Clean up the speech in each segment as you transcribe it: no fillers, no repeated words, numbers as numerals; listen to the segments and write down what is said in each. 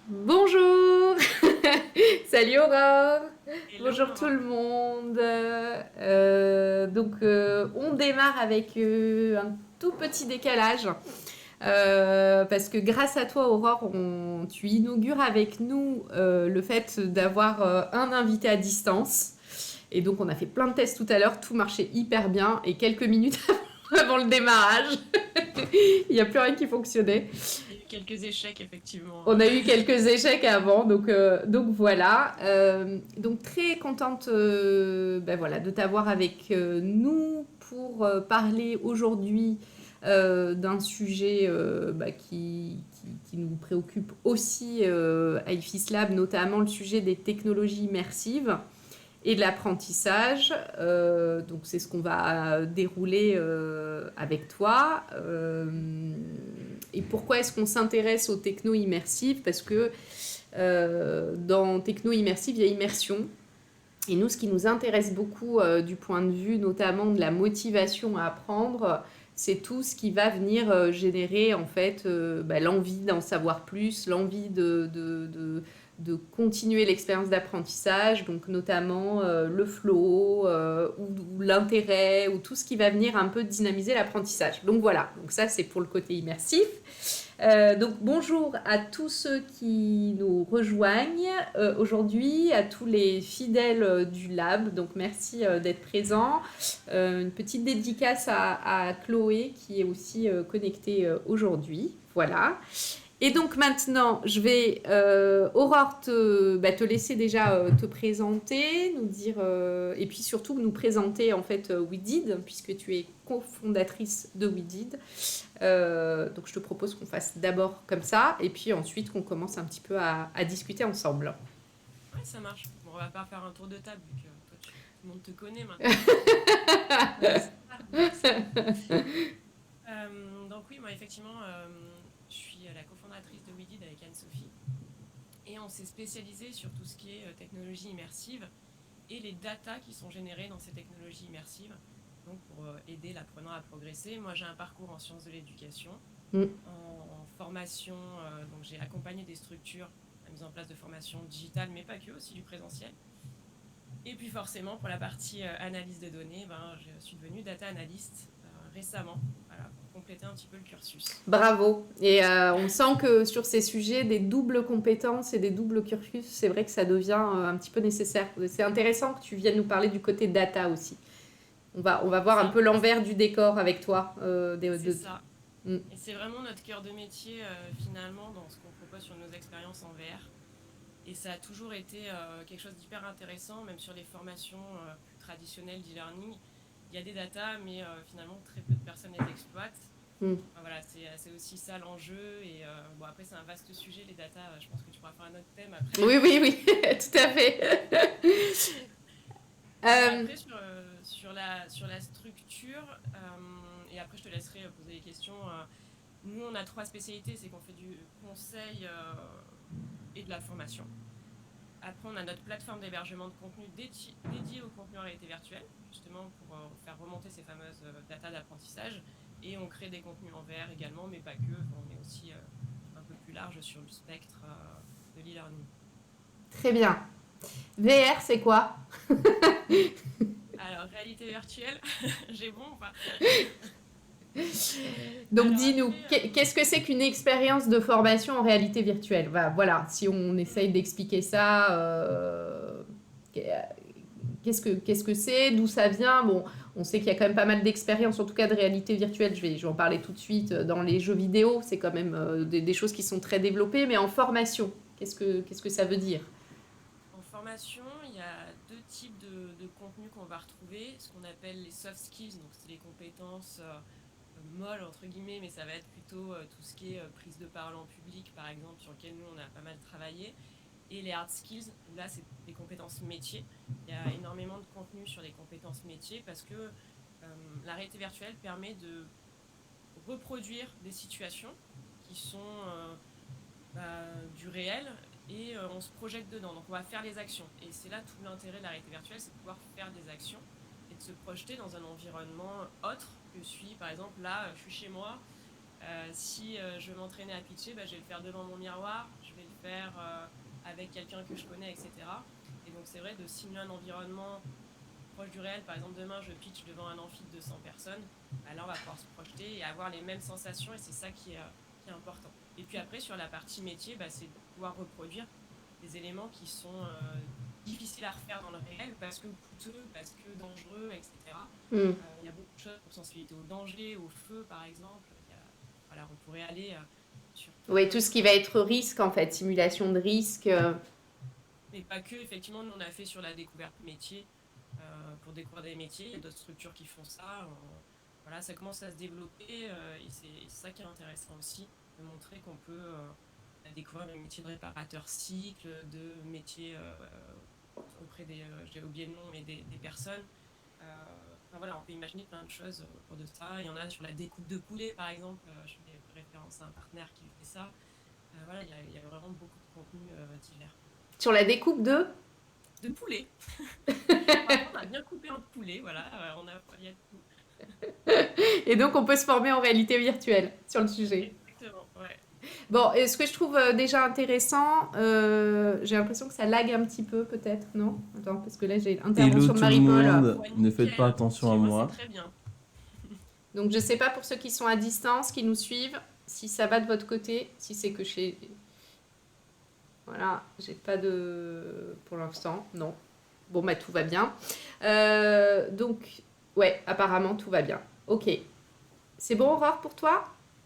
Bonjour! Salut Aurore! Hello Bonjour tout Laura. le monde! On démarre avec un tout petit décalage parce que grâce à toi Aurore, tu inaugures avec nous le fait d'avoir un invité à distance. Et donc on a fait plein de tests tout à l'heure, tout marchait hyper bien et quelques minutes avant le démarrage, il n'y a plus rien qui fonctionnait. Il y a eu quelques échecs effectivement. On a eu quelques échecs avant, donc voilà. Donc très contente voilà, de t'avoir avec nous pour parler aujourd'hui d'un sujet qui nous préoccupe aussi à IFIS Lab, notamment le sujet des technologies immersives et de l'apprentissage. Donc c'est ce qu'on va dérouler avec toi. Et pourquoi est-ce qu'on s'intéresse aux techno immersives? Parce que dans techno immersive, il y a immersion. Et nous, ce qui nous intéresse beaucoup du point de vue notamment de la motivation à apprendre, c'est tout ce qui va venir générer en fait l'envie d'en savoir plus, l'envie de continuer l'expérience d'apprentissage, donc notamment le flow ou l'intérêt ou tout ce qui va venir un peu dynamiser l'apprentissage. Donc voilà, donc ça c'est pour le côté immersif. Donc bonjour à tous ceux qui nous rejoignent aujourd'hui, à tous les fidèles du lab. Donc merci d'être présents. Une petite dédicace à Chloé qui est aussi connectée aujourd'hui. Voilà. Et donc maintenant, je vais, Aurore, te laisser déjà te présenter, nous dire, et puis surtout nous présenter en fait We Did, puisque tu es cofondatrice de We Did. Donc je te propose qu'on fasse d'abord comme ça, et puis ensuite qu'on commence un petit peu à discuter ensemble. Ouais, ça marche. Bon, on va pas faire un tour de table vu que toi, tout le monde te connaît maintenant. Donc c'est bon. Donc oui, moi effectivement, je suis la cofondatrice de WeDid avec Anne-Sophie. Et on s'est spécialisé sur tout ce qui est technologie immersive et les datas qui sont générées dans ces technologies immersives. Donc pour aider l'apprenant à progresser. Moi j'ai un parcours en sciences de l'éducation, Mm. en formation, donc j'ai accompagné des structures à la mise en place de formations digitales, mais pas que, aussi du présentiel. Et puis forcément, pour la partie analyse de données, je suis devenue data analyst récemment, voilà, pour compléter un petit peu le cursus. Bravo. Et on sent que sur ces sujets, des doubles compétences et des doubles cursus, c'est vrai que ça devient un petit peu nécessaire. C'est intéressant que tu viennes nous parler du côté data aussi. On va voir C'est un un peu peu l'envers du décor avec toi. c'est ça. Mm. Et c'est vraiment notre cœur de métier finalement dans ce qu'on propose sur nos expériences en VR. Et ça a toujours été quelque chose d'hyper intéressant, même sur les formations plus traditionnelles d'e-learning. Il y a des datas, mais finalement très peu de personnes les exploitent. Mm. Enfin, voilà, c'est aussi ça l'enjeu. Et bon, après, c'est un vaste sujet, les datas. Je pense que tu pourras faire un autre thème après. Oui, oui, oui, tout à fait. Et Euh, après, sur la structure, et après, je te laisserai poser des questions. Nous, on a trois spécialités, c'est qu'on fait du conseil et de la formation. Après, on a notre plateforme d'hébergement de contenu dédiée au contenu en réalité virtuelle, justement pour faire remonter ces fameuses datas d'apprentissage. Et on crée des contenus en VR également, mais pas que. Enfin, on est aussi un peu plus large sur le spectre de l'e-learning. Très bien. VR, c'est quoi? Alors, réalité virtuelle, j'ai bon ou pas? Donc Alors dis-nous, après, qu'est-ce que c'est qu'une expérience de formation en réalité virtuelle? Voilà, si on essaye d'expliquer ça, qu'est-ce que c'est, d'où ça vient? Bon, on sait qu'il y a quand même pas mal d'expériences, en tout cas de réalité virtuelle. Je vais en parler tout de suite. Dans les jeux vidéo, c'est quand même des choses qui sont très développées, mais en formation, qu'est-ce que ça veut dire? en formation, il y a deux types de contenus qu'on va retrouver, ce qu'on appelle les soft skills, donc c'est les compétences molles entre guillemets, mais ça va être plutôt tout ce qui est prise de parole en public, par exemple, sur lequel nous on a pas mal travaillé, et les hard skills, où là c'est des compétences métiers. Il y a énormément de contenu sur les compétences métiers parce que la réalité virtuelle permet de reproduire des situations qui sont du réel et on se projette dedans. Donc on va faire les actions. Et c'est là tout l'intérêt de la réalité virtuelle, c'est de pouvoir faire des actions et de se projeter dans un environnement autre que celui, par exemple, là, je suis chez moi. Si je veux m'entraîner à pitcher, je vais le faire devant mon miroir. Je je vais le faire avec quelqu'un que je connais, etc. Et donc c'est vrai de simuler un environnement proche du réel. Par exemple, demain je pitch devant un amphi de 200 personnes, bah, là on va pouvoir se projeter et avoir les mêmes sensations et c'est ça qui est important. Et puis après sur la partie métier, bah, c'est de pouvoir reproduire des éléments qui sont difficiles à refaire dans le réel parce que coûteux, parce que dangereux, etc. Mm. Il y a beaucoup de choses pour sensibilité au danger, au feu par exemple. Voilà, on pourrait aller sur plein Oui, tout d'autres ce qui va être risque, en fait, simulation de risque. mais pas que. Effectivement, nous on a fait sur la découverte métier pour découvrir des métiers. Il y a d'autres structures qui font ça. Voilà, ça commence à se développer et c'est ça qui est intéressant aussi, de montrer qu'on peut découvrir le métier de réparateur cycle, de métier auprès des, j'ai oublié le nom, mais des personnes. Enfin, voilà, on peut imaginer plein de choses autour de ça. Il y en a sur la découpe de poulet, par exemple. Je fais référence à un partenaire qui fait ça. Voilà, il y a vraiment beaucoup de contenus divers. Sur la découpe De poulet. Franchement, on a bien coupé un poulet, voilà. Il y a tout. Et donc, on peut se former en réalité virtuelle sur le sujet. Exactement, ouais. Bon, et ce que je trouve déjà intéressant, j'ai l'impression que ça lag un petit peu, peut-être, non? Attends, parce que là, j'ai Hello l'intervention de tout le Marie-Paul. monde, Ouais, ne faites pas nickel. attention à Si, moi. c'est très bien. Donc, je sais pas pour ceux qui sont à distance, qui nous suivent, si ça va de votre côté, si c'est que chez... Voilà, j'ai pas de... Pour l'instant, non. Bon, bah, tout va bien. Donc, ouais, apparemment, tout va bien. Ok. C'est bon, Aurore, pour toi?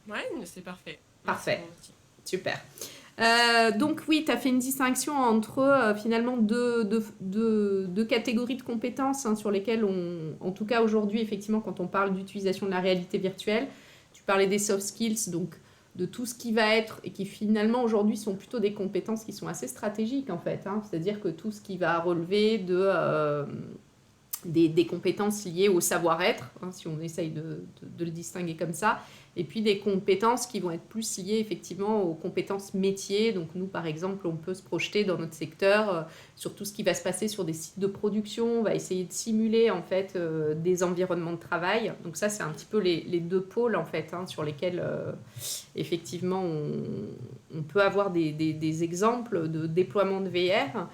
Ouais, mais c'est parfait. Parfait. Merci, bon aussi. Super. Donc oui, tu as fait une distinction entre finalement deux catégories de compétences hein, sur lesquelles en tout cas aujourd'hui, effectivement, quand on parle d'utilisation de la réalité virtuelle, tu parlais des soft skills, donc de tout ce qui va être, et qui finalement aujourd'hui sont plutôt des compétences qui sont assez stratégiques en fait, hein, c'est-à-dire que tout ce qui va relever des compétences liées au savoir-être, hein, si on essaye de le distinguer comme ça, et puis des compétences qui vont être plus liées effectivement aux compétences métiers. Donc nous, par exemple, on peut se projeter dans notre secteur sur tout ce qui va se passer sur des sites de production. On va essayer de simuler en fait des environnements de travail. Donc ça, c'est un petit peu les deux pôles en fait hein, sur lesquels effectivement on peut avoir des exemples de déploiement de VR.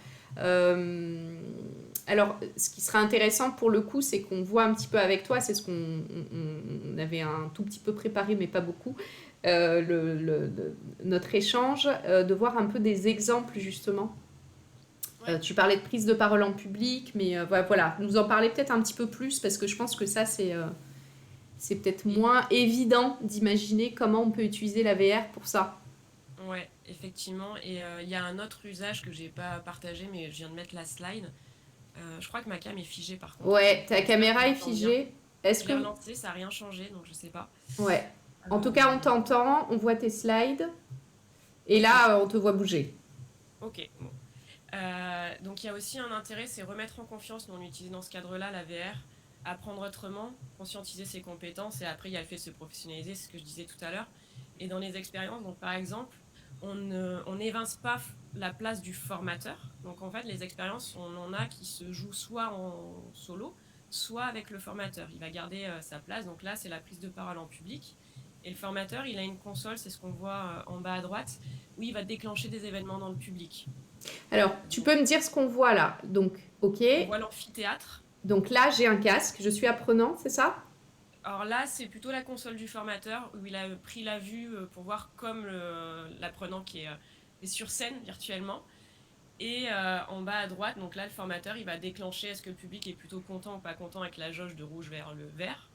Alors, ce qui sera intéressant pour le coup, c'est qu'on voit un petit peu avec toi, c'est ce qu'on avait un tout petit peu préparé, mais pas beaucoup, notre échange, de voir un peu des exemples justement. Ouais. Tu parlais de prise de parole en public, mais voilà, nous en parler peut-être un petit peu plus, parce que je pense que ça, c'est peut-être moins évident d'imaginer comment on peut utiliser la VR pour ça. Ouais, effectivement. Et il y a un autre usage que j'ai pas partagé, mais je viens de mettre la slide. Je crois que ma cam est figée par contre. Ouais, ta J'espère caméra qu'on est m'entend bien. figée. Est-ce Je l'ai que... relancée, ça n'a rien changé, donc je sais pas. Ouais. En tout cas, on t'entend, on voit tes slides. Et là, on te voit bouger. Ok, bon. Donc il y a aussi un intérêt, c'est remettre en confiance, nous on utilise dans ce cadre-là la VR, apprendre autrement, conscientiser ses compétences et après il y a le fait de se professionnaliser, c'est ce que je disais tout à l'heure. Et dans les expériences, donc par exemple, on n'évince pas la place du formateur. Donc en fait, les expériences, on en a qui se jouent soit en solo, soit avec le formateur. Il va garder sa place. Donc là, c'est la prise de parole en public. Et le formateur, il a une console, c'est ce qu'on voit en bas à droite, où il va déclencher des événements dans le public. Alors, tu peux me dire ce qu'on voit là. Donc, ok. On voit l'amphithéâtre. Donc là, j'ai un casque, je suis apprenant, c'est ça? Alors là, c'est plutôt la console du formateur où il a pris la vue pour voir comme l'apprenant qui est sur scène virtuellement. Et en bas à droite, donc là, le formateur, il va déclencher est-ce que le public est plutôt content ou pas content avec la jauge de rouge vers le vert.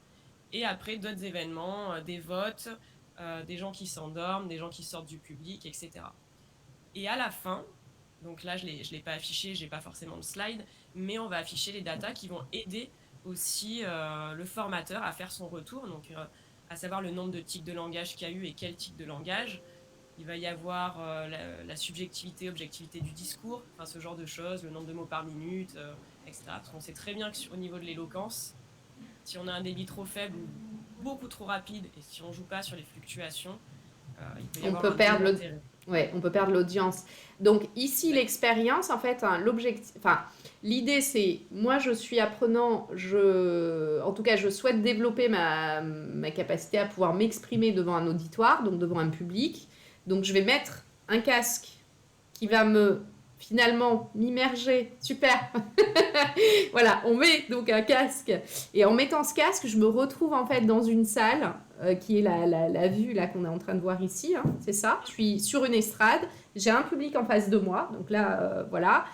Et après, d'autres événements, des votes, des gens qui s'endorment, des gens qui sortent du public, etc. Et à la fin, donc là, je ne l'ai pas affiché, je n'ai pas forcément de slide, mais on va afficher les datas qui vont aider aussi le formateur à faire son retour, donc à savoir le nombre de tics de langage qu'il y a eu et quel tic de langage. Il va y avoir la subjectivité, objectivité du discours, enfin ce genre de choses, le nombre de mots par minute, etc. Parce qu'on sait très bien qu'au niveau de l'éloquence, si on a un débit trop faible ou beaucoup trop rapide, et si on ne joue pas sur les fluctuations, il peut y avoir un désintérêt. Ouais, on peut perdre l'audience. Donc ici, l'expérience, en fait, hein, l'idée c'est, moi je suis apprenant, en tout cas je souhaite développer ma capacité à pouvoir m'exprimer devant un auditoire, donc devant un public. Donc je vais mettre un casque qui va me finalement m'immerger. Super. Voilà, on met donc un casque. Et en mettant ce casque, je me retrouve en fait dans une salle qui est la vue là qu'on est en train de voir ici. Hein, c'est ça. Je suis sur une estrade. J'ai un public en face de moi. Donc là, voilà.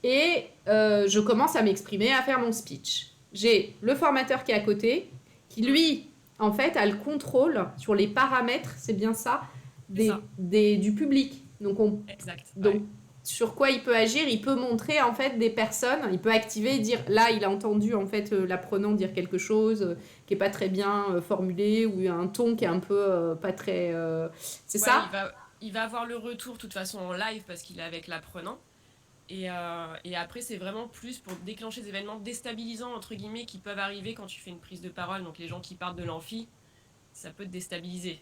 Et je commence à m'exprimer, à faire mon speech. J'ai le formateur qui est à côté, qui lui, en fait, a le contrôle sur les paramètres, c'est bien ça, C'est ça. du public. Exact. Donc Ouais. sur quoi il peut agir, il peut montrer en fait des personnes, il peut activer, dire là il a entendu en fait l'apprenant dire quelque chose qui est pas très bien formulé ou un ton qui est un peu pas très, c'est Ouais, ça? il va avoir le retour de toute façon en live parce qu'il est avec l'apprenant. Et après, c'est vraiment plus pour déclencher des événements déstabilisants, entre guillemets, qui peuvent arriver quand tu fais une prise de parole. Donc les gens qui partent de l'amphi, ça peut te déstabiliser.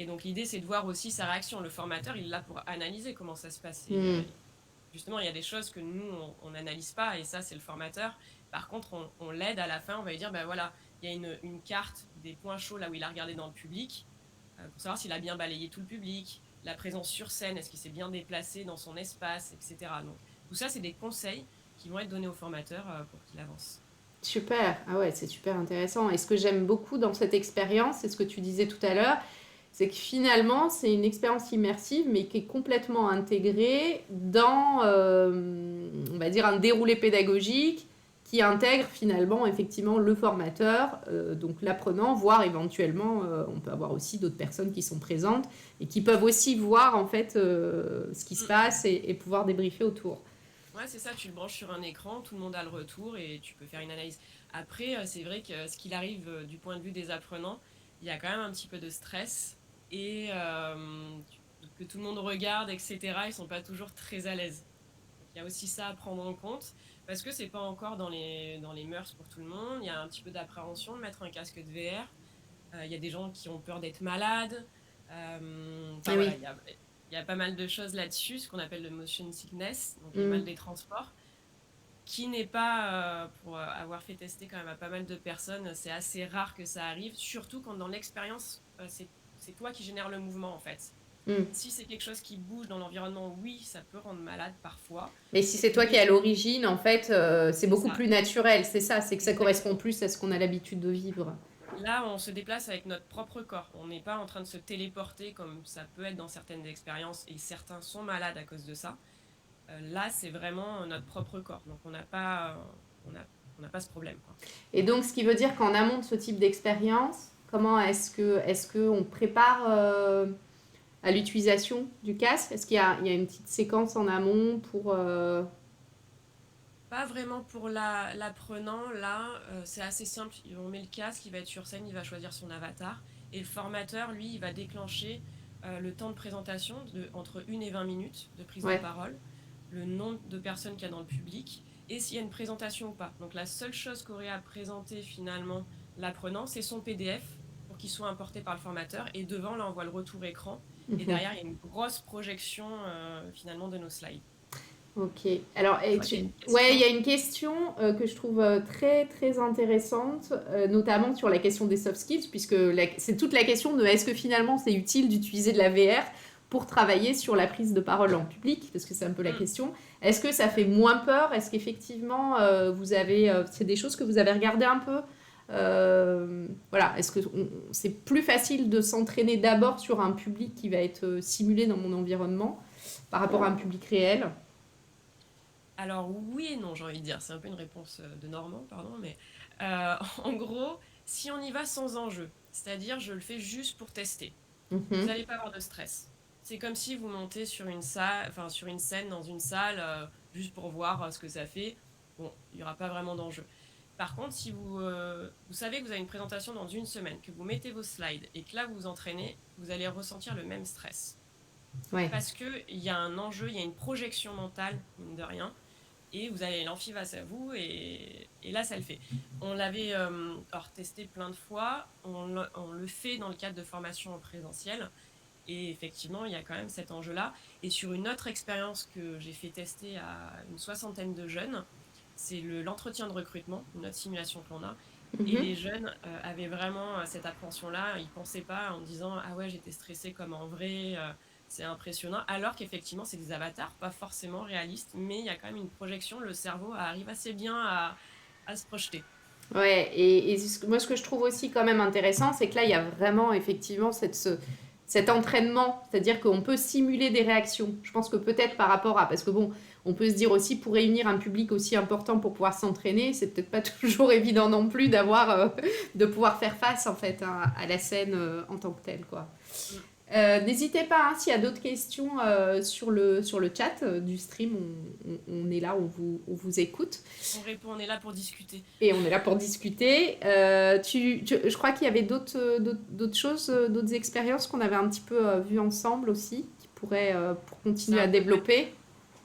Et donc l'idée, c'est de voir aussi sa réaction. Le formateur, il est là pour analyser comment ça se passe. Et Hmm. justement, il y a des choses que nous, on n'analyse pas, et ça, c'est le formateur. Par contre, on l'aide à la fin, on va lui dire, ben voilà, il y a une carte des points chauds là où il a regardé dans le public, pour savoir s'il a bien balayé tout le public, la présence sur scène, est-ce qu'il s'est bien déplacé dans son espace, etc. Donc tout ça, c'est des conseils qui vont être donnés au formateur pour qu'il avance. Super, ah ouais, c'est super intéressant. Et ce que j'aime beaucoup dans cette expérience, c'est ce que tu disais tout à l'heure, c'est que finalement, c'est une expérience immersive, mais qui est complètement intégrée dans, on va dire, un déroulé pédagogique qui intègre finalement effectivement le formateur, donc l'apprenant, voire éventuellement, on peut avoir aussi d'autres personnes qui sont présentes et qui peuvent aussi voir en fait ce qui se Mm. passe et pouvoir débriefer autour. Ouais, c'est ça, tu le branches sur un écran, tout le monde a le retour et tu peux faire une analyse. Après, c'est vrai que ce qu'il arrive du point de vue des apprenants, il y a quand même un petit peu de stress et que tout le monde regarde, etc. Ils sont pas toujours très à l'aise. Donc, il y a aussi ça à prendre en compte parce que c'est pas encore dans les mœurs pour tout le monde. Il y a un petit peu d'appréhension de mettre un casque de VR. Il y a des gens qui ont peur d'être malades. Enfin Ah voilà, oui. il y a pas mal de choses là-dessus, ce qu'on appelle le motion sickness, donc le mal Mm. des transports, qui n'est pas, pour avoir fait tester quand même à pas mal de personnes, c'est assez rare que ça arrive, surtout quand dans l'expérience, c'est toi qui génères le mouvement en fait. Mm. Si c'est quelque chose qui bouge dans l'environnement, oui, ça peut rendre malade parfois, Mais si c'est toi qui es à mais l'origine, en fait, c'est c'est beaucoup ça, plus naturel. C'est ça, c'est que ça correspond exactement. plus à ce qu'on a l'habitude de vivre. Là, on se déplace avec notre propre corps. On n'est pas en train de se téléporter comme ça peut être dans certaines expériences et certains sont malades à cause de ça. Là, c'est vraiment notre propre corps. Donc, on a, on n'a pas ce problème, quoi. Et donc, ce qui veut dire qu'en amont de ce type d'expérience, comment est-ce que on prépare à l'utilisation du casque? Est-ce qu'il y a une petite séquence en amont pour Pas vraiment pour l'apprenant. Là, c'est assez simple. On met le casque, il va être sur scène, il va choisir son avatar. Et le formateur, lui, il va déclencher le temps de présentation entre 1 et 20 minutes de prise de ouais. parole, le nombre de personnes qu'il y a dans le public, et s'il y a une présentation ou pas. Donc la seule chose qu'aurait à présenter finalement l'apprenant, c'est son PDF pour qu'il soit importé par le formateur. Et devant, là, on voit le retour écran. Et Mhm. derrière, il y a une grosse projection finalement de nos slides. Ok. Alors, Je vois qu'il y a une ouais, il question. y a une question que je trouve très très intéressante, notamment sur la question des soft skills, puisque c'est toute la question de est-ce que finalement c'est utile d'utiliser de la VR pour travailler sur la prise de parole en public, parce que c'est un peu la Hmm. question. Est-ce que ça fait moins peur? Est-ce qu'effectivement c'est des choses que vous avez regardées un peu? Voilà, est-ce que c'est plus facile de s'entraîner d'abord sur un public qui va être simulé dans mon environnement par rapport à un public réel? Alors oui et non, j'ai envie de dire. C'est un peu une réponse de Normand, pardon, mais en gros, si on y va sans enjeu, c'est-à-dire je le fais juste pour tester, vous Mhm. n'allez pas avoir de stress. C'est comme si vous montez sur une salle, enfin sur une scène dans une salle juste pour voir ce que ça fait. Bon, il n'y aura pas vraiment d'enjeu. Par contre, si vous savez que vous avez une présentation dans une semaine, que vous mettez vos slides et que là vous vous entraînez, vous allez ressentir le même stress. Ouais. Parce qu'il y a un enjeu, il y a une projection mentale, mine de rien, et vous avez l'amphi face à vous et là ça le fait. On l'avait testé plein de fois, on le fait dans le cadre de formation en présentiel et effectivement il y a quand même cet enjeu-là. Et sur une autre expérience que j'ai fait tester à une soixantaine de jeunes, c'est l'entretien de recrutement, une autre simulation que l'on a. Et Mhm. les jeunes avaient vraiment cette appréhension-là. Ils ne pensaient pas en disant ah ouais, j'étais stressée comme en vrai. C'est impressionnant, alors qu'effectivement, c'est des avatars, pas forcément réalistes, mais il y a quand même une projection, le cerveau arrive assez bien à se projeter. Ouais, moi, ce que je trouve aussi quand même intéressant, c'est que là, il y a vraiment effectivement cet entraînement, c'est-à-dire qu'on peut simuler des réactions. Je pense que peut-être par rapport à, parce que bon, on peut se dire aussi pour réunir un public aussi important pour pouvoir s'entraîner, c'est peut-être pas toujours évident non plus de pouvoir faire face en fait à la scène en tant que telle, quoi. Mm. N'hésitez pas, hein, s'il y a d'autres questions sur le chat du stream, on est là, on vous écoute. On répond, on est là pour discuter. Et on est là pour discuter. Je crois qu'il y avait d'autres choses, d'autres expériences qu'on avait un petit peu vues ensemble aussi, qui pourraient pour C'est continuer un à peu développer.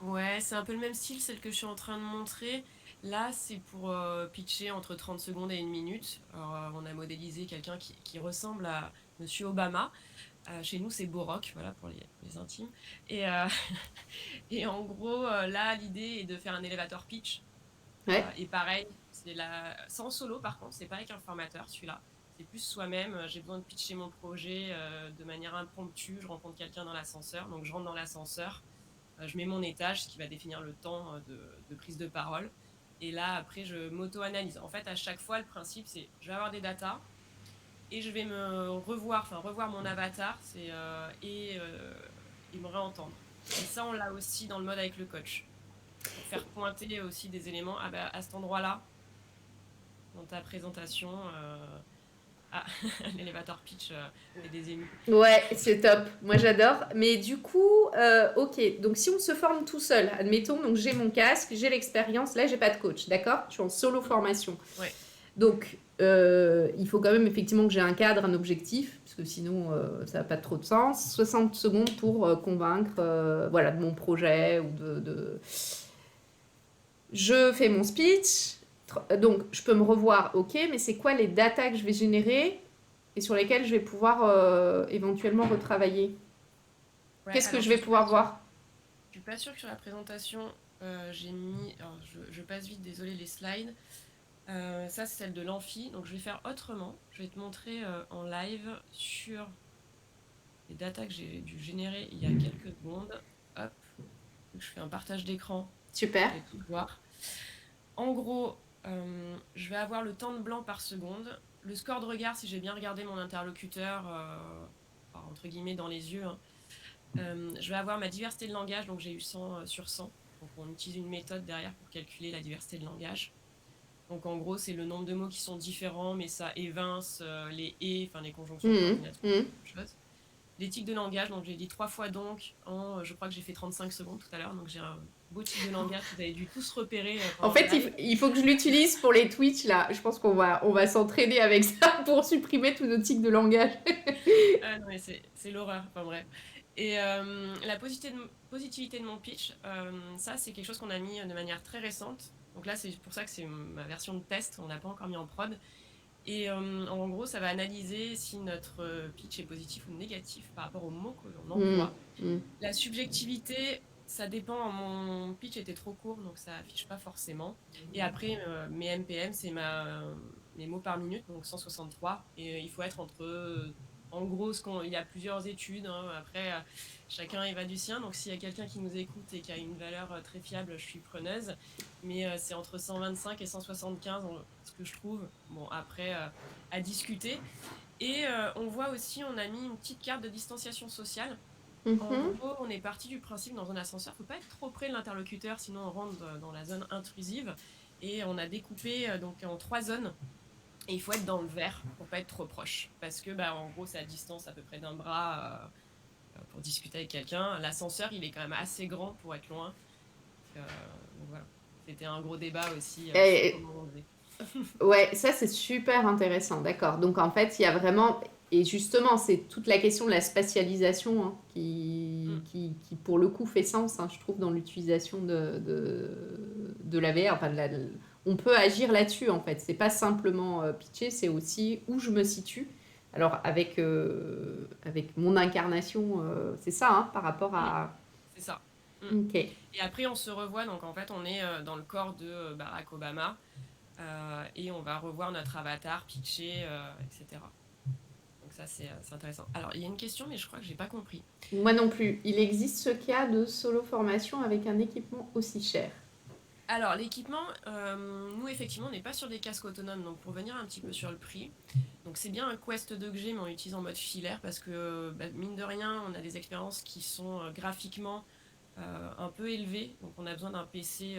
Ouais, c'est un peu le même style, celle que je suis en train de montrer. Là, c'est pour pitcher entre 30 secondes et 1 minute. Alors, on a modélisé quelqu'un qui ressemble à Monsieur Obama. Chez nous, c'est Borock, voilà, pour les intimes. Et, et en gros, là, l'idée est de faire un elevator pitch. Ouais. Et pareil, sans solo, par contre, c'est pas avec un formateur, celui-là. C'est plus soi-même. J'ai besoin de pitcher mon projet de manière impromptue. Je rencontre quelqu'un dans l'ascenseur, donc je rentre dans l'ascenseur. Je mets mon étage, ce qui va définir le temps de prise de parole. Et là, après, je m'auto-analyse. En fait, à chaque fois, le principe, c'est je vais avoir des datas et je vais revoir mon avatar et me réentendre. Et ça, on l'a aussi dans le mode avec le coach. Pour faire pointer aussi des éléments. Ah bah, à cet endroit-là, dans ta présentation, ah, l'élévateur pitch fait des émus. Ouais, c'est top. Moi, j'adore. Mais du coup, ok. Donc, si on se forme tout seul, admettons, donc j'ai mon casque, j'ai l'expérience. Là, j'ai pas de coach, d'accord? Je suis en solo formation. Ouais. Donc, il faut quand même effectivement que j'ai un cadre, un objectif, parce que sinon, ça n'a pas trop de sens. 60 secondes pour convaincre voilà, de mon projet ou Je fais mon speech. Donc, je peux me revoir, ok, mais c'est quoi les datas que je vais générer et sur lesquelles je vais pouvoir éventuellement retravailler? Ouais, Qu'est-ce que alors je vais pouvoir voir? je suis pas sûre que sur la présentation, j'ai mis. Alors, je passe vite, désolé les slides. Ça, c'est celle de l'amphi. Donc, je vais faire autrement. Je vais te montrer en live sur les datas que j'ai dû générer il y a quelques secondes. Hop, je fais un partage d'écran. Super. Vous allez tout voir. En gros, je vais avoir le temps de blanc par seconde. Le score de regard, si j'ai bien regardé mon interlocuteur, entre guillemets, dans les yeux, hein. Je vais avoir ma diversité de langage, donc j'ai eu 100 sur 100. Donc on utilise une méthode derrière pour calculer la diversité de langage. Donc en gros, c'est le nombre de mots qui sont différents, mais ça évince les et, enfin les conjonctions de Mhm, coordination, mhm. chose. Les types de langage, donc j'ai dit 3 fois donc, je crois que j'ai fait 35 secondes tout à l'heure, donc j'ai un beau type de langage que vous avez dû tous repérer En pendant le fait, live. il faut que je l'utilise pour les Twitch, là. Je pense qu'on va s'entraîner avec ça pour supprimer tous nos tics de langage. Non, mais c'est l'horreur, enfin bref. Et la positivité de mon pitch, ça c'est quelque chose qu'on a mis de manière très récente. Donc là, c'est pour ça que c'est ma version de test, on n'a pas encore mis en prod. Et en gros, ça va analyser si notre pitch est positif ou négatif par rapport aux mots que l'on Mhm, emploie. mhm. La subjectivité, ça dépend. Mon pitch était trop court, donc ça affiche pas forcément. Et après, mes MPM, c'est mes mots par minute, donc 163. Et il faut être entre. En gros, il y a plusieurs études, hein. Après, chacun y va du sien. Donc, s'il y a quelqu'un qui nous écoute et qui a une valeur très fiable, je suis preneuse. Mais c'est entre 125 et 175, ce que je trouve. Bon, après, à discuter. Et on voit aussi, on a mis une petite carte de distanciation sociale. En Mhm. gros, on est parti du principe dans un ascenseur, il ne faut pas être trop près de l'interlocuteur, sinon on rentre dans la zone intrusive. Et on a découpé donc en 3 zones. Et il faut être dans le vert pour pas être trop proche. Parce que, bah, en gros, c'est à distance à peu près d'un bras pour discuter avec quelqu'un. L'ascenseur, il est quand même assez grand pour être loin. Donc voilà. C'était un gros débat aussi sur Et, comment on faisait. ouais, ça c'est super intéressant, d'accord. Donc en fait, il y a vraiment, et justement, c'est toute la question de la spatialisation hein, Mm. qui, pour le coup, fait sens, hein, je trouve, dans l'utilisation de la VR. Enfin, on peut agir là-dessus, en fait. C'est pas simplement pitcher, c'est aussi où je me situe. Alors, avec mon incarnation, c'est ça, hein, par rapport Mm. à... C'est ça. Mm. Ok. Et après, on se revoit. Donc, en fait, on est dans le corps de Barack Obama. Et on va revoir notre avatar pitché, etc. Donc Donc ça, c'est intéressant. Alors, il y a une question, mais je crois que j'ai pas compris. Moi non plus. Il existe ce cas de solo formation avec un équipement aussi cher. Alors, l'équipement, nous, effectivement, on n'est pas sur des casques autonomes. Donc, pour venir un petit peu sur le prix, donc c'est bien un Quest 2G, mais on l'utilise en mode filaire parce que, mine de rien, on a des expériences qui sont graphiquement un peu élevées. Donc, on a besoin d'un PC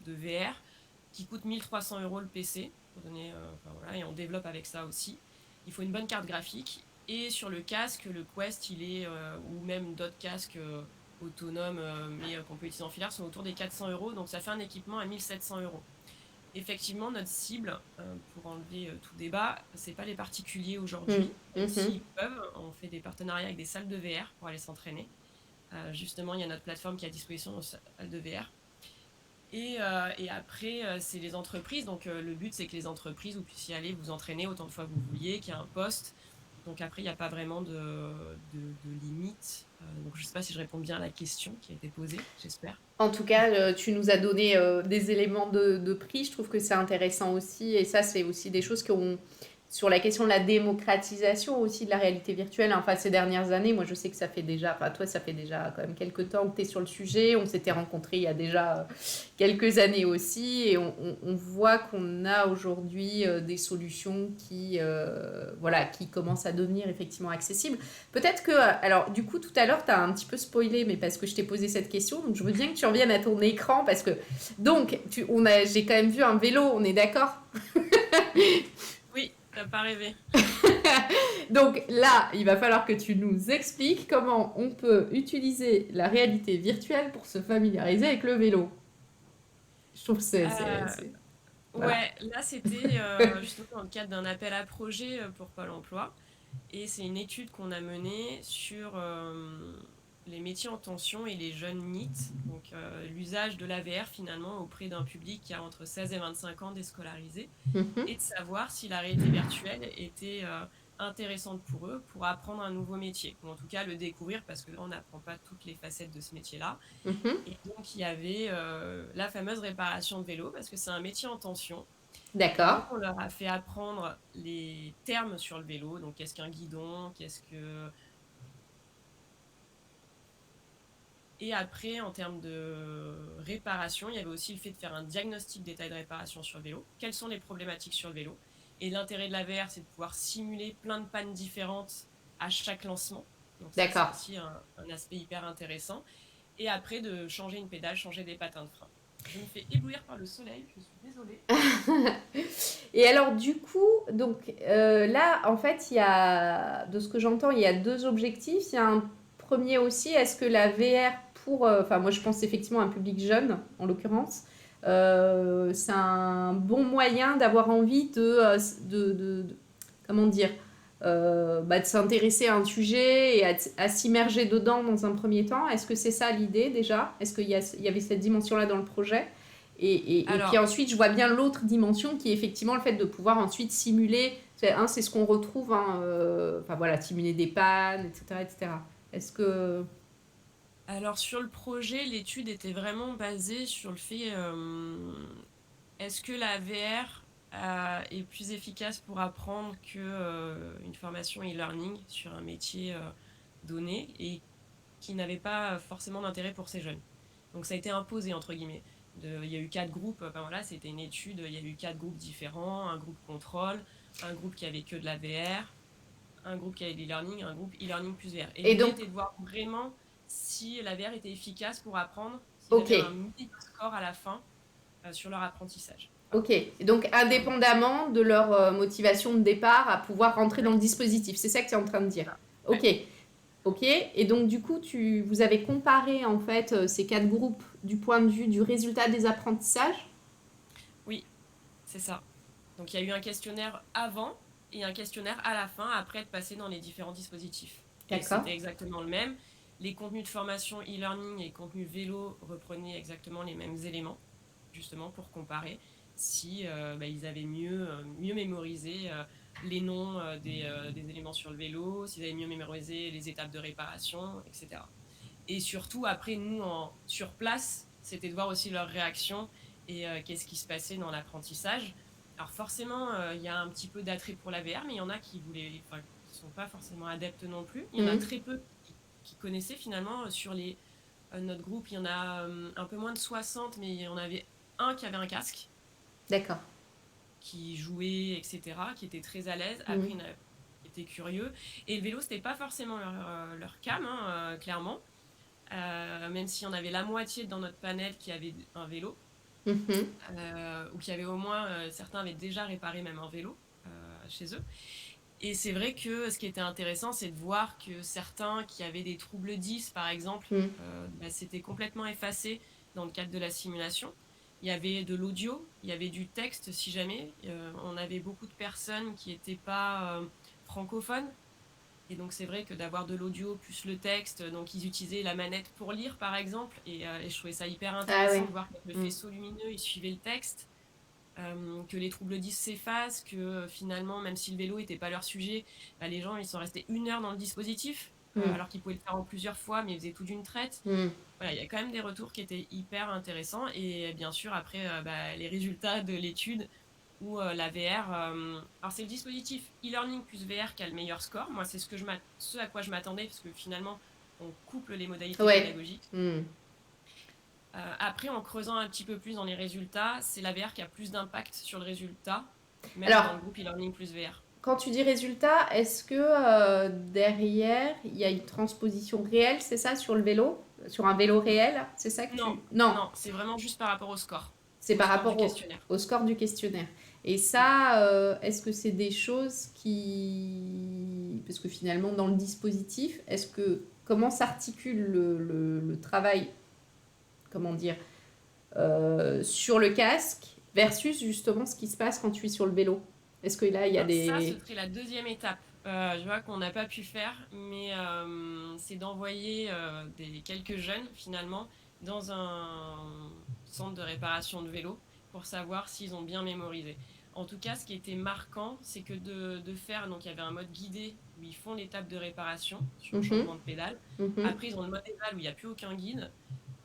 de VR qui coûte 1 300 € le PC. Pour donner, voilà, et on développe avec ça aussi. Il faut une bonne carte graphique. Et sur le casque, le Quest, il est, ou même d'autres casques autonomes, mais qu'on peut utiliser en filaire, sont autour des 400 €. Donc ça fait un équipement à 1 700 €. Effectivement, notre cible, pour enlever tout débat, c'est pas les particuliers aujourd'hui, même s'ils peuvent. On fait des partenariats avec des salles de VR pour aller s'entraîner. Justement, il y a notre plateforme qui est à disposition de salles de VR. Et après, c'est les entreprises. Donc, le but, c'est que les entreprises, vous puissiez aller vous entraîner autant de fois que vous vouliez, qu'il y ait un poste. Donc, après, il n'y a pas vraiment de limite. Donc, je ne sais pas si je réponds bien à la question qui a été posée, j'espère. En tout cas, tu nous as donné des éléments de prix. Je trouve que c'est intéressant aussi. Et ça, c'est aussi des choses qu'on... Sur la question de la démocratisation aussi de la réalité virtuelle, enfin ces dernières années, moi je sais que ça fait déjà, enfin toi ça fait déjà quand même quelques temps que tu es sur le sujet, on s'était rencontrés il y a déjà quelques années aussi, et on voit qu'on a aujourd'hui des solutions voilà, qui commencent à devenir effectivement accessibles. Peut-être que, alors du coup tout à l'heure tu as un petit peu spoilé, mais parce que je t'ai posé cette question, donc je veux bien que tu reviennes à ton écran, parce que, donc, j'ai quand même vu un vélo, on est d'accord? Oui, t'as pas rêvé. Donc là, il va falloir que tu nous expliques comment on peut utiliser la réalité virtuelle pour se familiariser avec le vélo. Je trouve que voilà. Ouais, là c'était justement dans le cadre d'un appel à projet pour Pôle emploi. Et c'est une étude qu'on a menée sur les métiers en tension et les jeunes NEET, donc l'usage de la VR finalement auprès d'un public qui a entre 16 et 25 ans déscolarisés, et de savoir si la réalité virtuelle était intéressante pour eux pour apprendre un nouveau métier, ou en tout cas le découvrir, parce que là on n'apprend pas toutes les facettes de ce métier-là. Et donc il y avait la fameuse réparation de vélo, parce que c'est un métier en tension. Et donc, D'accord. on leur a fait apprendre les termes sur le vélo. Donc, qu'est-ce qu'un guidon, Et après, en termes de réparation, il y avait aussi le fait de faire un diagnostic d'état de réparation sur le vélo. Quelles sont les problématiques sur le vélo? Et l'intérêt de la VR, c'est de pouvoir simuler plein de pannes différentes à chaque lancement. Donc, ça, c'est D'accord. aussi un aspect hyper intéressant. Et après, de changer une pédale, changer des patins de frein. Je me fais éblouir par le soleil, je suis désolée. Et alors du coup, donc là, en fait, de ce que j'entends, il y a deux objectifs. Il y a un premier aussi, est-ce que la VR pour, enfin moi je pense effectivement à un public jeune, en l'occurrence, c'est un bon moyen d'avoir envie comment dire, de s'intéresser à un sujet et à s'immerger dedans dans un premier temps. Est-ce que c'est ça l'idée déjà? Est-ce qu'il y avait cette dimension-là dans le projet? Et puis Alors, ensuite, je vois bien l'autre dimension qui est effectivement le fait de pouvoir ensuite simuler. C'est ce qu'on retrouve, hein, enfin voilà, simuler des pannes, etc., etc. Est-ce que... Alors sur le projet, l'étude était vraiment basée sur le fait est-ce que la VR est plus efficace pour apprendre que une formation e-learning sur un métier donné, et qui n'avait pas forcément d'intérêt pour ces jeunes. Donc ça a été imposé entre guillemets. Il y a eu 4 groupes, enfin voilà, c'était une étude, il y a eu 4 groupes différents, un groupe contrôle, un groupe qui avait que de la VR, un groupe qui avait de l'e-learning, un groupe e-learning plus VR. Et Et l'idée donc, était de voir vraiment si la VR était efficace pour apprendre, s'ils ok, avaient un meilleur score à la fin sur leur apprentissage. Pardon. ok. Et donc, indépendamment de leur motivation de départ à pouvoir rentrer dans le dispositif, c'est ça que tu es en train de dire. Ouais. Ok, ok. Et donc, du coup, vous avez comparé en fait ces quatre groupes du point de vue du résultat des apprentissages. Oui, c'est ça. Donc il y a eu un questionnaire avant et un questionnaire à la fin, après être passé dans les différents dispositifs. Et D'accord. c'était exactement le même. Les contenus de formation e-learning et contenus vélo reprenaient exactement les mêmes éléments, justement pour comparer si ils avaient mieux mémorisé les noms des éléments sur le vélo, s'ils avaient mieux mémorisé les étapes de réparation, etc. Et surtout, après, nous, sur place, c'était de voir aussi leurs réactions et qu'est-ce qui se passait dans l'apprentissage. Alors forcément, il y a un petit peu d'attrait pour la VR, mais il y en a qui qui sont pas forcément adeptes non plus. Il y en a Mhm. très peu qui connaissaient finalement sur notre groupe. Il y en a un peu moins de 60, mais il y en avait un qui avait un casque, D'accord. qui jouait, etc., qui était très à l'aise. Après, Mhm. il y en a qui étaient curieux. Et le vélo, c'était pas forcément leur cam, hein, clairement. Même si on avait la moitié dans notre panel qui avait un vélo, Mhm. ou qui avait au moins, certains avaient déjà réparé même un vélo chez eux. Et c'est vrai que ce qui était intéressant, c'est de voir que certains qui avaient des troubles 10, par exemple, Mhm. c'était complètement effacé dans le cadre de la simulation. Il y avait de l'audio, il y avait du texte si jamais. On avait beaucoup de personnes qui n'étaient pas francophones. Et donc c'est vrai que d'avoir de l'audio plus le texte, donc ils utilisaient la manette pour lire par exemple, et je trouvais ça hyper Ah intéressant ouais. de voir qu'avec le Mhm. faisceau lumineux, ils suivaient le texte, que les troubles 10 s'effacent, que finalement, même si le vélo n'était pas leur sujet, bah, les gens ils sont restés 1 heure dans le dispositif, Mhm. alors qu'ils pouvaient le faire en plusieurs fois, mais ils faisaient tout d'une traite. Mhm. Voilà, il y a quand même des retours qui étaient hyper intéressants, et bien sûr après bah, les résultats de l'étude où la VR, alors c'est le dispositif e-learning plus VR qui a le meilleur score. Moi, c'est ce à quoi je m'attendais, parce que finalement, on couple les modalités Ouais. pédagogiques. Mhm. Après, en creusant un petit peu plus dans les résultats, c'est la VR qui a plus d'impact sur le résultat, même dans Alors, le groupe e-learning plus VR. quand tu dis résultat, est-ce que derrière, il y a une transposition réelle, c'est ça, sur le vélo? Sur un vélo réel? C'est ça que Non, tu... Non, non, c'est vraiment juste par rapport c'est au par score du rapport questionnaire. au score du questionnaire. Et Mm. ça, est-ce que c'est des choses qui... Parce que finalement, dans le dispositif, est-ce que... Comment s'articule le travail, comment dire, sur le casque versus justement ce qui se passe quand tu es sur le vélo? Est-ce que là, il y a Ben, ça, ce des... serait la deuxième étape. Je vois qu'on n'a pas pu faire, mais c'est d'envoyer quelques jeunes, finalement, dans un centre de réparation de vélo pour savoir s'ils ont bien mémorisé. En tout cas, ce qui était marquant, c'est que de faire, donc il y avait un mode guidé où ils font l'étape de réparation sur le Mhm, changement de pédale. mhm. Après, ils ont le mode pédale où il n'y a plus aucun guide.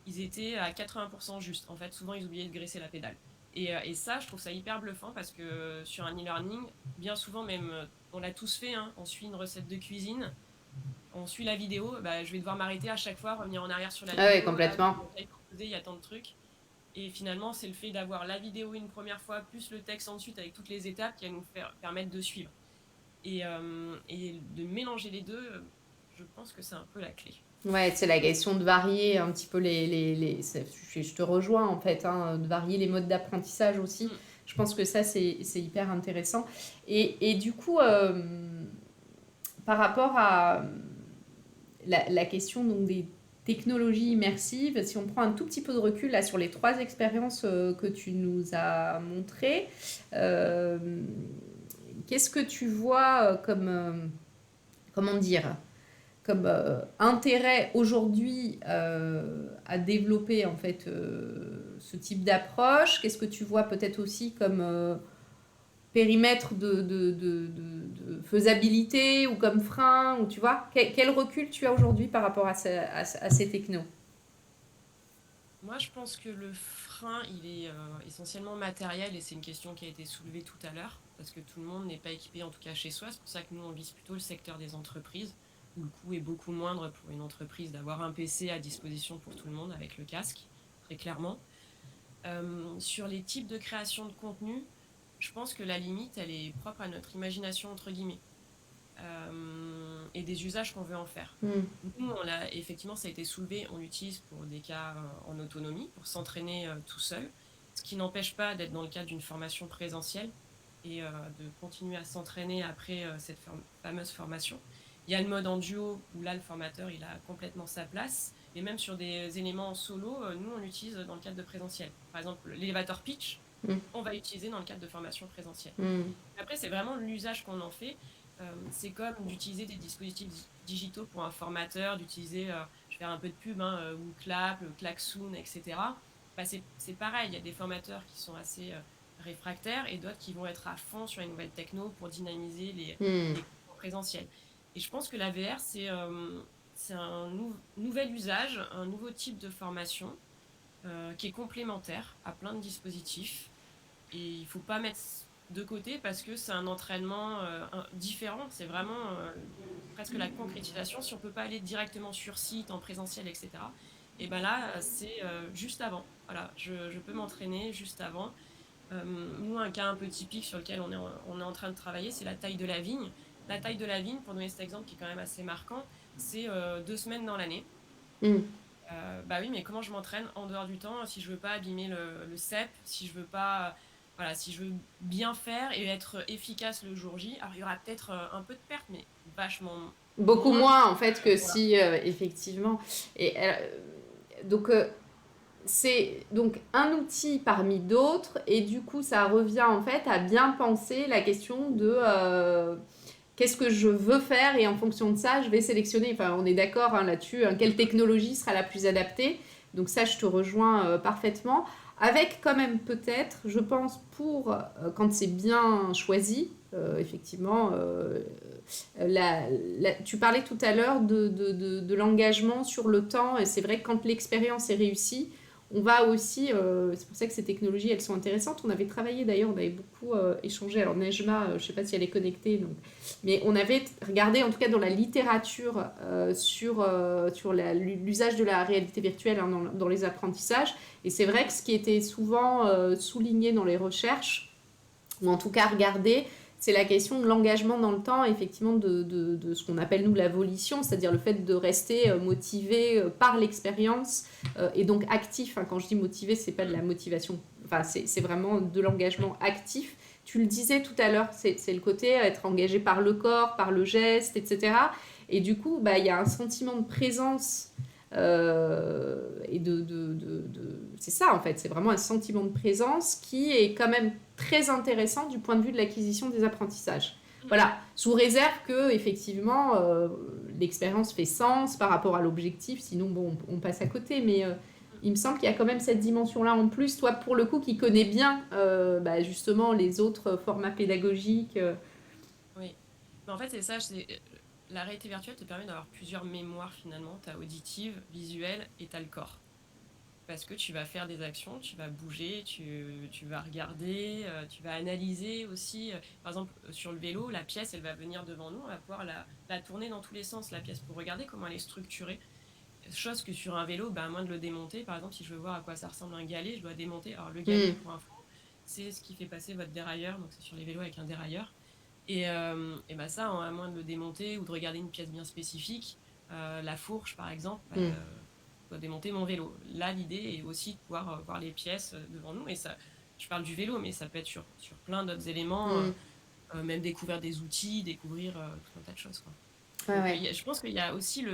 Ils étaient à 80% juste. En fait, souvent, ils oubliaient de graisser la pédale. Et ça, je trouve ça hyper bluffant parce que sur un e-learning, bien souvent, même, on l'a tous fait, hein, on suit une recette de cuisine, on suit la vidéo, bah, je vais devoir m'arrêter à chaque fois, revenir en arrière sur la Ah ouais, vidéo, là, complètement. donc là, il faut poser, il y a tant de trucs. Et finalement, c'est le fait d'avoir la vidéo une première fois, plus le texte ensuite, avec toutes les étapes, qui va nous permettre de suivre. Et de mélanger les deux, je pense que c'est un peu la clé. Ouais, c'est la question de varier un petit peu je te rejoins en fait, hein, de varier les modes d'apprentissage aussi. Mm. Je pense que ça, c'est hyper intéressant. Et du coup, par rapport à la question donc, des technologies immersives, si on prend un tout petit peu de recul là, sur les trois expériences que tu nous as montrées, euh, qu'est-ce que tu vois comme, comment dire, comme intérêt aujourd'hui à développer en fait ce type d'approche? Qu'est-ce que tu vois peut-être aussi comme périmètre de faisabilité ou comme frein, ou tu vois quel recul tu as aujourd'hui par rapport à ces technos? Moi, je pense que le frein, il est essentiellement matériel, et c'est une question qui a été soulevée tout à l'heure, parce que tout le monde n'est pas équipé, en tout cas chez soi. C'est pour ça que nous, on vise plutôt le secteur des entreprises, où le coût est beaucoup moindre pour une entreprise d'avoir un PC à disposition pour tout le monde avec le casque, très clairement. Sur les types de création de contenu, je pense que la limite, elle est propre à notre imagination, entre guillemets, et des usages qu'on veut en faire. Hmm. Nous, effectivement, ça a été soulevé, on l'utilise pour des cas en autonomie, pour s'entraîner tout seul, ce qui n'empêche pas d'être dans le cadre d'une formation présentielle et de continuer à s'entraîner après cette fameuse formation. Il y a le mode en duo où là, le formateur, il a complètement sa place. Et même sur des éléments en solo, nous, on l'utilise dans le cadre de présentiel. Par exemple, l'élévateur pitch, Hmm. on va l'utiliser dans le cadre de formation présentielle. Hmm. Après, c'est vraiment l'usage qu'on en fait. C'est comme d'utiliser des dispositifs digitaux pour un formateur, d'utiliser, je vais faire un peu de pub, hein, WooClap, Klaxoon, etc. Bah, c'est pareil, il y a des formateurs qui sont assez réfractaires et d'autres qui vont être à fond sur les nouvelles techno pour dynamiser Hmm. les cours présentiels. Et je pense que la VR, c'est un nouvel usage, un nouveau type de formation qui est complémentaire à plein de dispositifs. Et il ne faut pas mettre de côté parce que c'est un entraînement différent. C'est vraiment presque la concrétisation. Si on peut pas aller directement sur site, en présentiel, etc. Et ben là, c'est juste avant. Voilà, je peux m'entraîner juste avant. Nous, un cas un peu typique sur lequel on est en train de travailler, c'est la taille de la vigne. La taille de la vigne, pour donner cet exemple qui est quand même assez marquant, c'est 2 semaines dans l'année. Mm. Bah oui, mais comment je m'entraîne en dehors du temps si je veux pas abîmer le cep, si je veux pas, voilà, si je veux bien faire et être efficace le jour J. Alors il y aura peut-être un peu de perte, mais vachement Beaucoup moins. moins en fait que Voilà. si effectivement. Et donc c'est donc un outil parmi d'autres et du coup ça revient en fait à bien penser la question de qu'est-ce que je veux faire et en fonction de ça je vais sélectionner. Enfin on est d'accord hein, là-dessus. Hein, quelle technologie sera la plus adaptée. Donc ça je te rejoins parfaitement. Avec quand même peut-être, je pense, pour quand c'est bien choisi, effectivement, tu parlais tout à l'heure de l'engagement sur le temps, et c'est vrai que quand l'expérience est réussie, on va aussi, c'est pour ça que ces technologies, elles sont intéressantes. On avait travaillé d'ailleurs, on avait beaucoup échangé. Alors Nejma, je ne sais pas si elle est connectée, donc, mais on avait regardé en tout cas dans la littérature sur l'usage de la réalité virtuelle hein, dans les apprentissages. Et c'est vrai que ce qui était souvent souligné dans les recherches, ou en tout cas regardé, c'est la question de l'engagement dans le temps, effectivement, de ce qu'on appelle nous la volition, c'est-à-dire le fait de rester motivé par l'expérience et donc actif. Hein. Quand je dis motivé, c'est pas de la motivation, enfin, c'est vraiment de l'engagement actif. Tu le disais tout à l'heure, c'est le côté être engagé par le corps, par le geste, etc. Et du coup, bah, il y a un sentiment de présence et c'est ça en fait, c'est vraiment un sentiment de présence qui est quand même très intéressant du point de vue de l'acquisition des apprentissages. Voilà, sous réserve que effectivement l'expérience fait sens par rapport à l'objectif, sinon bon, on passe à côté. Mais il me semble qu'il y a quand même cette dimension-là en plus. Toi, pour le coup, qui connais bien bah, justement les autres formats pédagogiques. Oui. Mais en fait, c'est ça. La réalité virtuelle te permet d'avoir plusieurs mémoires finalement. Tu as auditive, visuelle et tu as le corps. Parce que tu vas faire des actions, tu vas bouger, tu vas regarder, tu vas analyser aussi. Par exemple, sur le vélo, la pièce, elle va venir devant nous, on va pouvoir la tourner dans tous les sens, la pièce, pour regarder comment elle est structurée. Chose que sur un vélo, bah, à moins de le démonter, par exemple, si je veux voir à quoi ça ressemble un galet, je dois démonter. Alors, le galet, Mm, pour info, c'est ce qui fait passer votre dérailleur, donc c'est sur les vélos avec un dérailleur. Et bah ça, à moins de le démonter ou de regarder une pièce bien spécifique, la fourche par exemple, bah, mm, doit démonter mon vélo. Là, l'idée est aussi de pouvoir voir les pièces devant nous. Et ça, je parle du vélo, mais ça peut être sur plein d'autres éléments, mm. même découvrir des outils, découvrir tout un tas de choses, quoi. Ouais, Donc, ouais. je pense qu'il y a aussi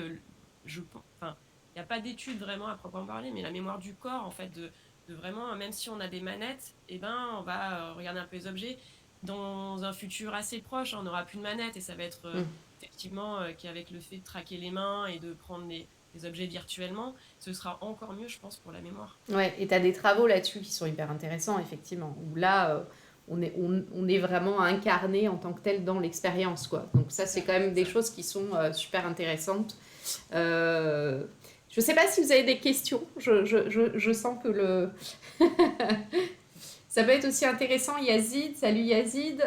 enfin, il n'y a pas d'études vraiment à proprement parler, mais la mémoire du corps, en fait, de vraiment, même si on a des manettes, eh ben, on va regarder un peu les objets. Dans un futur assez proche, on n'aura plus de manette et ça va être Mm. effectivement qu'avec le fait de traquer les mains et de prendre les objets virtuellement, ce sera encore mieux, je pense, pour la mémoire. Ouais, et tu as des travaux là-dessus qui sont hyper intéressants, effectivement. Où là, on est vraiment incarné en tant que tel dans l'expérience, quoi. Donc ça, c'est quand même C'est des ça. choses qui sont super intéressantes. Euh, je ne sais pas si vous avez des questions. Je sens que le... Ça peut être aussi intéressant, Yazid. Salut Yazid.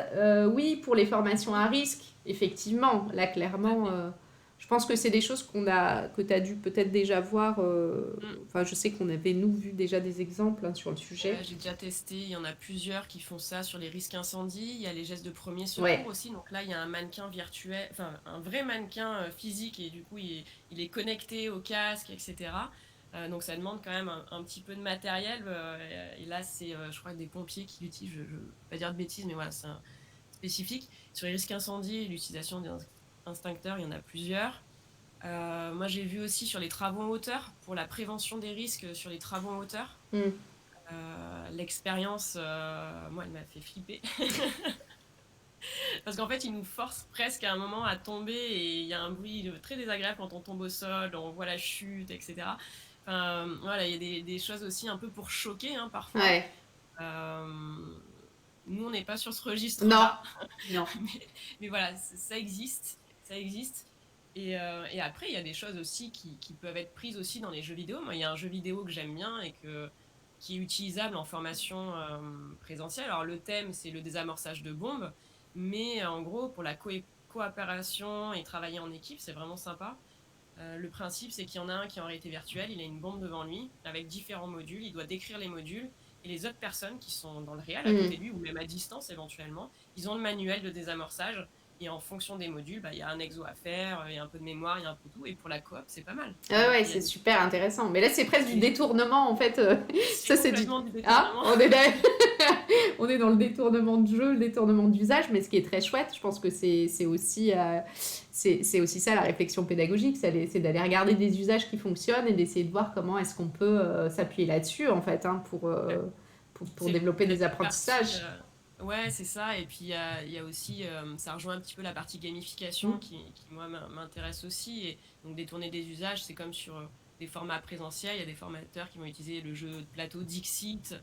Oui, pour les formations à risque, effectivement. Là, Tout à clairement, fait. je pense que c'est des choses que tu as dû peut-être déjà voir. Mm. Enfin, je sais qu'on avait, nous, vu déjà des exemples hein, sur le sujet. Ouais, j'ai déjà testé, il y en a plusieurs qui font ça sur les risques incendie, il y a les gestes de premier secours Ouais. aussi, donc là il y a un mannequin virtuel, enfin un vrai mannequin physique et du coup il est connecté au casque, etc. Donc ça demande quand même un petit peu de matériel et là c'est je crois des pompiers qui l'utilisent, je ne veux pas dire de bêtises mais voilà c'est un spécifique. Sur les risques incendie, l'utilisation d'instincteurs, il y en a plusieurs. Moi j'ai vu aussi sur les travaux en hauteur, pour la prévention des risques sur les travaux en hauteur. Mm. L'expérience, moi, elle m'a fait flipper. Parce qu'en fait, il nous force presque à un moment à tomber et il y a un bruit très désagréable quand on tombe au sol, on voit la chute, etc. Enfin, voilà, il y a des choses aussi un peu pour choquer hein, parfois. Ouais. Euh, Nous, on n'est pas sur ce Non. registre-là, Non. mais voilà, ça existe, ça existe. Et après, il y a des choses aussi qui peuvent être prises aussi dans les jeux vidéo. Moi, il y a un jeu vidéo que j'aime bien et que qui est utilisable en formation présentielle. Alors le thème, c'est le désamorçage de bombes, mais en gros, pour la coopération et travailler en équipe, c'est vraiment sympa. Le principe, c'est qu'il y en a un qui est en réalité virtuelle, il a une bombe devant lui avec différents modules, il doit décrire les modules, et les autres personnes qui sont dans le réel à côté de lui, ou même à distance éventuellement, ils ont le manuel de désamorçage, et en fonction des modules, il y a un exo à faire, il y a un peu de mémoire, il y a un peu tout, et pour la coop, c'est pas mal. Ah ouais, c'est super intéressant. Mais là, c'est presque du détournement, en fait. C'est Ça, c'est du... complètement du Ah, détournement. on est dans le détournement de jeu, le détournement d'usage, mais ce qui est très chouette, je pense que c'est aussi, c'est aussi ça la réflexion pédagogique, c'est d'aller regarder des usages qui fonctionnent et d'essayer de voir comment est-ce qu'on peut s'appuyer là-dessus, en fait, hein, pour C'est développer des peut-être la partie, apprentissages. ouais, c'est ça. Et puis il y a aussi, ça rejoint un petit peu la partie gamification qui moi, m'intéresse aussi. Et donc détourner des usages, c'est comme sur des formats présentiels. Il y a des formateurs qui vont utiliser le jeu de plateau Dixit.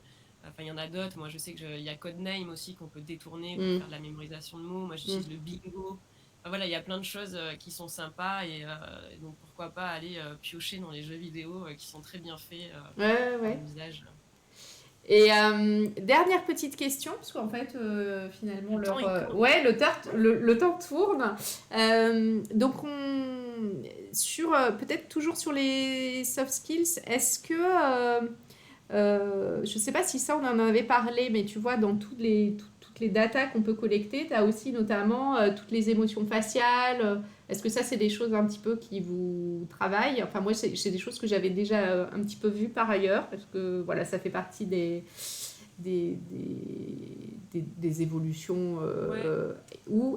Enfin, il y en a d'autres. Moi, je sais il y a Codename aussi qu'on peut détourner pour faire de la mémorisation de mots. Moi, j'utilise le bingo. Enfin, voilà, il y a plein de choses qui sont sympas. Et donc, pourquoi pas aller piocher dans les jeux vidéo qui sont très bien faits Ouais, en ouais. usage. Et dernière petite question, parce qu'en fait, finalement, Le temps, il tourne. ouais, le temps tourne. Donc, peut-être toujours sur les soft skills, est-ce que, je ne sais pas si ça, on en avait parlé, mais tu vois, dans toutes les datas qu'on peut collecter, tu as aussi notamment toutes les émotions faciales. Est-ce que ça, c'est des choses un petit peu qui vous travaillent? Enfin, moi, c'est des choses que j'avais déjà un petit peu vues par ailleurs, parce que voilà, ça fait partie des, des évolutions. Ouais.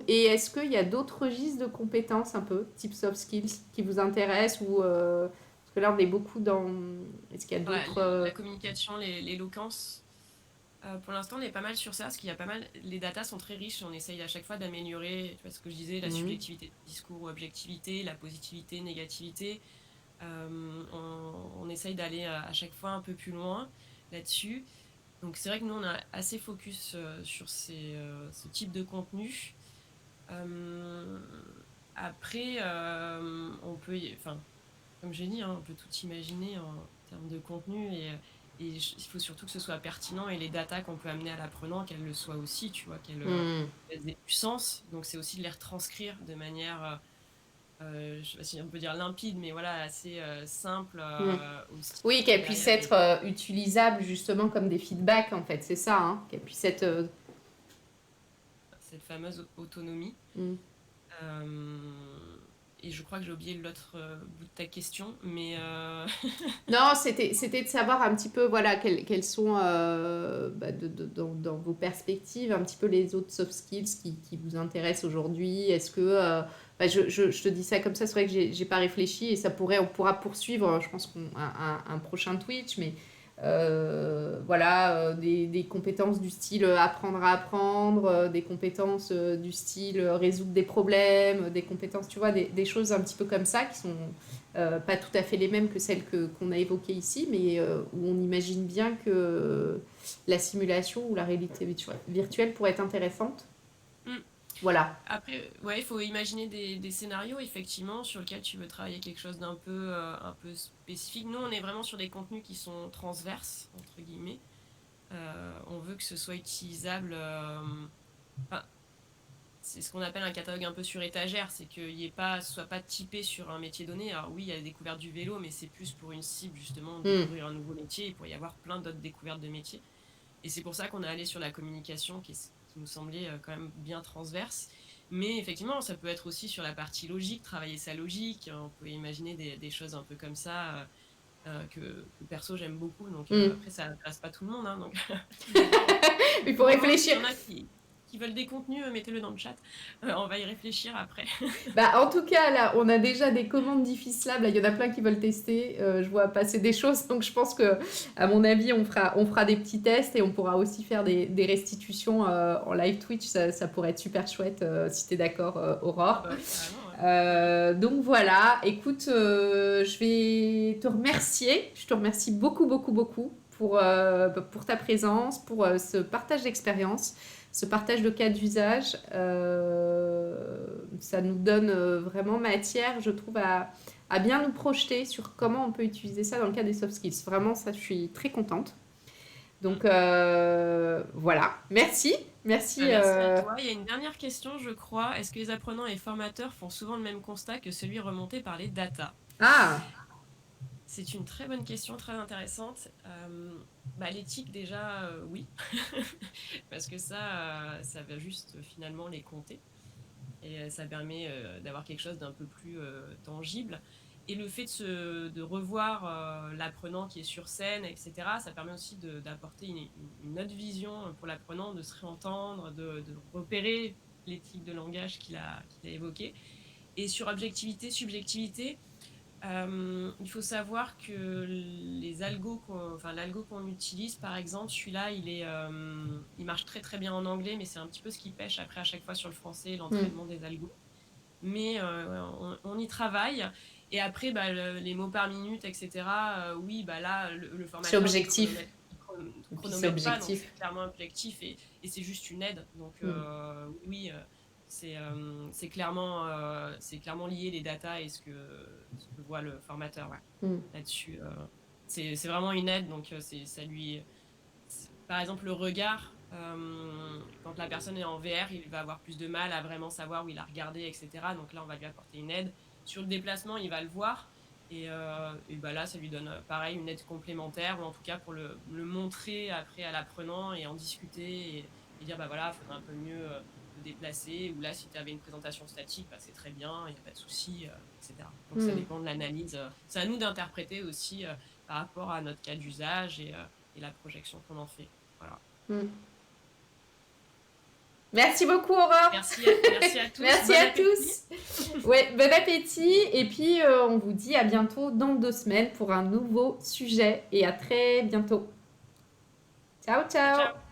Et est-ce qu'il y a d'autres registres de compétences un peu, type soft skills, qui vous intéressent parce que là, on est beaucoup dans... Est-ce qu'il y a Ouais, d'autres... la communication, l'éloquence. Pour l'instant, on est pas mal sur ça, parce qu'il y a pas mal. Les datas sont très riches, on essaye à chaque fois d'améliorer, tu vois ce que je disais, la Mhm. subjectivité du discours ou objectivité, la positivité, négativité. On essaye d'aller à chaque fois un peu plus loin là-dessus. Donc c'est vrai que nous, on a assez focus sur ce type de contenu. Euh, Après, enfin, comme j'ai dit, hein, on peut tout imaginer en termes de contenu et il faut surtout que ce soit pertinent et les datas qu'on peut amener à l'apprenant, qu'elles le soient aussi, tu vois, Mhm. qu'elles aient du sens. Donc c'est aussi de les retranscrire de manière, je sais pas si on peut dire limpide, mais voilà, assez simple Mhm. aussi. Oui, qu'elle puisse Derrière, être utilisable justement comme des feedbacks, en fait, c'est ça, hein, qu'elle puisse être... cette fameuse autonomie. Mhm. Euh, et je crois que j'ai oublié l'autre bout de ta question, mais Non, c'était de savoir un petit peu, voilà, quelles sont, dans vos perspectives, un petit peu les autres soft skills qui vous intéressent aujourd'hui. Est-ce que, je te dis ça comme ça, c'est vrai que j'ai pas réfléchi et on pourra poursuivre, je pense, un prochain Twitch, mais voilà, des compétences du style apprendre à apprendre, des compétences du style résoudre des problèmes, des compétences, tu vois, des choses un petit peu comme ça qui sont pas tout à fait les mêmes que celles qu'on a évoquées ici, mais où on imagine bien que la simulation ou la réalité virtuelle pourrait être intéressante. hmm. Voilà. Après, ouais, il faut imaginer des scénarios effectivement sur lesquels tu veux travailler quelque chose un peu spécifique. Nous, on est vraiment sur des contenus qui sont transverses entre guillemets. On veut que ce soit utilisable. Enfin, c'est ce qu'on appelle un catalogue un peu sur étagère, c'est qu'il y ait pas, ce soit pas typé sur un métier donné. Alors oui, il y a la découverte du vélo, mais c'est plus pour une cible justement Hmm. découvrir un nouveau métier. Il pourrait y avoir plein d'autres découvertes de métiers. Et c'est pour ça qu'on est allé sur la communication qui nous semblait quand même bien transverse. Mais effectivement, ça peut être aussi sur la partie logique, travailler sa logique. On peut imaginer des choses un peu comme ça que perso j'aime beaucoup. Donc Hmm. après, ça n'intéresse pas tout le monde. Hein, donc évidemment, Il faut vraiment, s'il réfléchir. y en a qui veulent des contenus, mettez-le dans le chat. On va y réfléchir après. Bah, en tout cas, là, on a déjà des commandes difficiles. Là, il y en a plein qui veulent tester. Je vois passer des choses. Donc, je pense que, à mon avis, on fera des petits tests et on pourra aussi faire des restitutions en live Twitch. Ça pourrait être super chouette si tu es d'accord, Ah Aurore. bah oui, carrément, ouais. Ouais. Donc voilà, écoute, je vais te remercier. Je te remercie beaucoup, beaucoup, beaucoup pour ta présence, pour ce partage d'expérience, ce partage de cas d'usage. Ça nous donne vraiment matière, je trouve, à bien nous projeter sur comment on peut utiliser ça dans le cas des soft skills. Vraiment, ça, je suis très contente. Donc voilà, merci. Merci. Merci à toi. Il y a une dernière question, je crois. Est-ce que les apprenants et formateurs font souvent le même constat que celui remonté par les data? Ah, C'est une très bonne question, très intéressante. L'éthique, déjà, oui. Parce que ça va juste finalement les compter. Et ça permet d'avoir quelque chose d'un peu plus tangible. Et le fait de revoir l'apprenant qui est sur scène, etc., ça permet aussi d'apporter une autre vision pour l'apprenant, de se réentendre, de repérer l'éthique de langage qu'il a évoqué. Et sur objectivité, subjectivité, il faut savoir que l'algo qu'on utilise, par exemple, celui-là, il marche très très bien en anglais, mais c'est un petit peu ce qui pêche après à chaque fois sur le français, l'entraînement des algos. Mais on y travaille. Et après, les mots par minute, etc. Oui, là, le c'est formateur, objectif. Et puis c'est chronomètre pas, donc objectif. c'est clairement objectif et c'est juste une aide. Donc oui, c'est clairement lié les datas et ce que voit le formateur là-dessus. C'est vraiment une aide, donc par exemple, le regard. Quand la personne est en VR, il va avoir plus de mal à vraiment savoir où il a regardé, etc. Donc là, on va lui apporter une aide. Sur le déplacement, il va le voir. Et là, ça lui donne pareil une aide complémentaire, ou en tout cas pour le montrer après à l'apprenant et en discuter et dire voilà, il faudrait un peu mieux te déplacer. Ou là, si tu avais une présentation statique, c'est très bien, il n'y a pas de souci, etc. Donc ça dépend de l'analyse. C'est à nous d'interpréter aussi par rapport à notre cas d'usage et la projection qu'on en fait. Voilà. Merci beaucoup, Aurore. Merci à tous. Merci à tous. Ouais, bon appétit. Et puis, on vous dit à bientôt dans 2 semaines pour un nouveau sujet. Et à très bientôt. Ciao, ciao. Ciao.